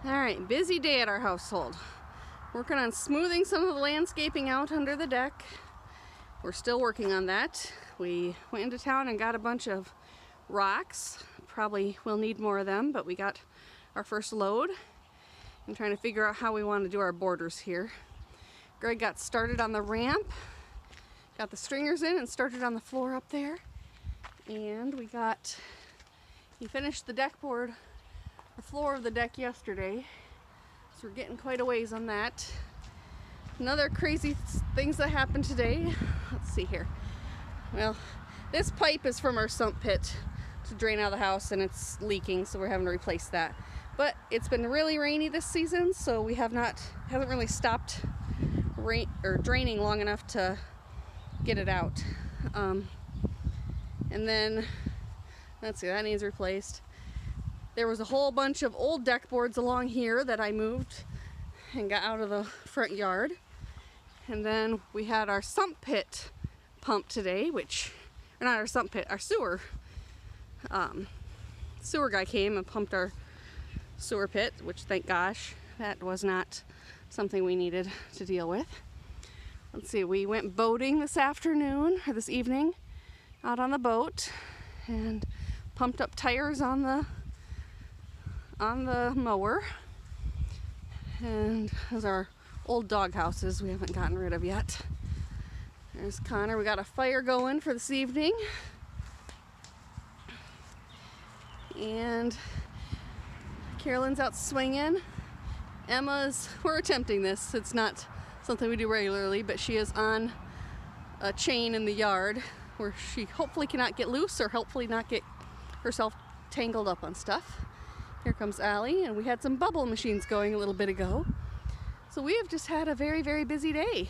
Alright, busy day at our household. Working on smoothing some of the landscaping out under the deck. We're still working on that. We went into town and got a bunch of rocks. Probably will need more of them, but we got our first load. I'm trying to figure out how we want to do our borders here. Greg got started on the ramp, got the stringers in and started on the floor up there. And he finished the deck board, the floor of the deck yesterday. So we're getting quite a ways on that. Another crazy things that happened today. Let's see here. Well, this pipe is from our sump pit to drain out of the house and it's leaking, so we're having to replace that. But it's been really rainy this season, so we hasn't really stopped draining long enough to get it out. And then, let's see, that needs replaced. There was a whole bunch of old deck boards along here that I moved and got out of the front yard. And then we had our sump pit pumped today, or not our sump pit, our sewer. Sewer guy came and pumped our sewer pit, which thank gosh, that was not something we needed to deal with. Let's see, we went boating this evening out on the boat and pumped up tires on the mower. And those are old dog houses we haven't gotten rid of yet. There's Connor. We got a fire going for this evening. And Carolyn's out swinging. We're attempting this. It's not something we do regularly, but she is on a chain in the yard where she hopefully cannot get loose or hopefully not get herself tangled up on stuff. Here comes Allie, and we had some bubble machines going a little bit ago. So we have just had a very, very busy day.